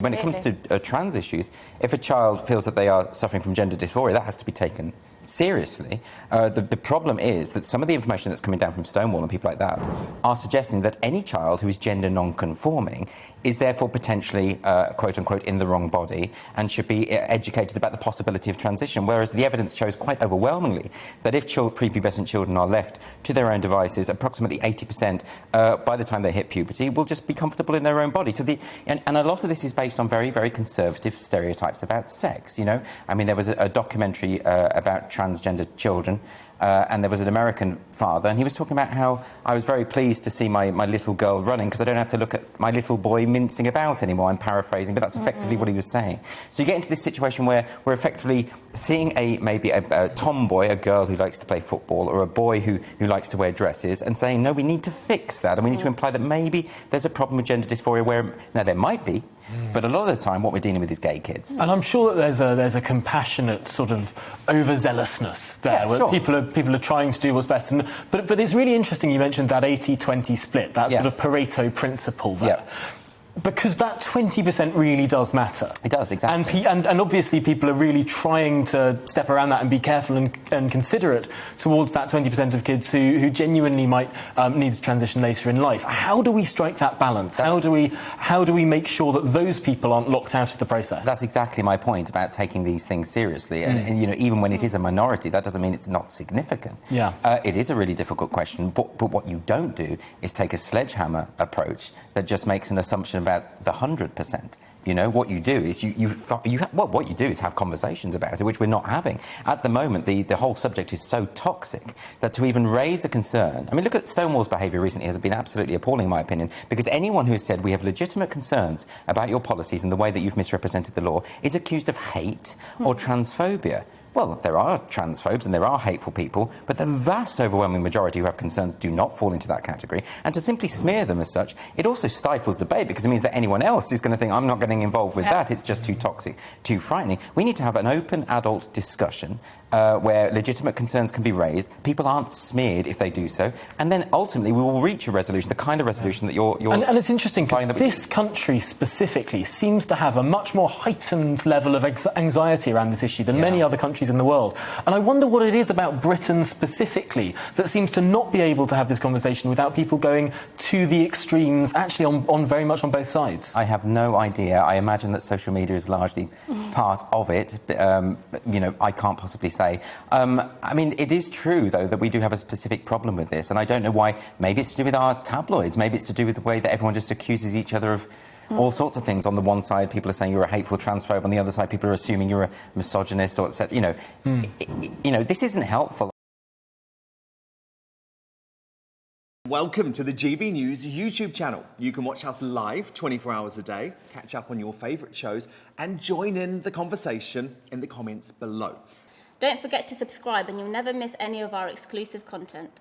When it comes to trans issues, if a child feels that they are suffering from gender dysphoria, that has to be taken seriously. The problem is that some of the information that's coming down from Stonewall and people like that are suggesting that any child who is gender non-conforming is therefore potentially, quote-unquote, in the wrong body and should be educated about the possibility of transition, whereas the evidence shows quite overwhelmingly that if prepubescent children are left to their own devices, approximately 80% by the time they hit puberty will just be comfortable in their own body. So and a lot of this is based on very, very conservative stereotypes about sex, you know? I mean, there was a documentary about transgender children, and there was an American father, and he was talking about how I was very pleased to see my little girl running because I don't have to look at my little boy mincing about anymore. I'm paraphrasing, but that's effectively what he was saying. So you get into this situation where we're effectively seeing maybe a tomboy, a girl who likes to play football, or a boy who likes to wear dresses, and saying, no, we need to fix that, and we need to imply that maybe there's a problem with gender dysphoria where, now there might be, but a lot of the time what we're dealing with is gay kids. And I'm sure that there's a compassionate sort of overzealousness there, where sure. people are trying to do what's best. But it's really interesting you mentioned that 80-20 split, that sort of Pareto principle there. Because that 20% really does matter. It does, exactly. And obviously people are really trying to step around that and be careful and considerate towards that 20% of kids who genuinely might need to transition later in life. How do we strike that balance? How do we make sure that those people aren't locked out of the process? That's exactly my point about taking these things seriously. And you know, even when it is a minority, that doesn't mean it's not significant. Yeah. It is a really difficult question, but what you don't do is take a sledgehammer approach that just makes an assumption about the 100%. You know, what you do is what you do is have conversations about it, which we're not having. At the moment, the whole subject is so toxic that to even raise a concern... I mean, look at Stonewall's behaviour recently has been absolutely appalling, in my opinion, because anyone who has said we have legitimate concerns about your policies and the way that you've misrepresented the law is accused of hate or transphobia. Well, there are transphobes and there are hateful people, but the vast overwhelming majority who have concerns do not fall into that category. And to simply smear them as such, it also stifles debate because it means that anyone else is going to think, I'm not getting involved with that, it's just too toxic, too frightening. We need to have an open adult discussion where legitimate concerns can be raised, people aren't smeared if they do so, and then ultimately we will reach a resolution, the kind of resolution that you're and it's interesting because this country specifically seems to have a much more heightened level of anxiety around this issue than many other countries in the world. And I wonder what it is about Britain specifically that seems to not be able to have this conversation without people going to the extremes, actually on very much on both sides. I have no idea. I imagine that social media is largely part of it. You know, I can't possibly say. I mean, it is true, though, that we do have a specific problem with this, and I don't know why. Maybe it's to do with our tabloids. Maybe it's to do with the way that everyone just accuses each other of all sorts of things. On the one side, people are saying you're a hateful transphobe. On the other side, people are assuming you're a misogynist, or etc. You know, this isn't helpful. Welcome to the GB News YouTube channel. You can watch us live 24 hours a day, catch up on your favourite shows, and join in the conversation in the comments below. Don't forget to subscribe and you'll never miss any of our exclusive content.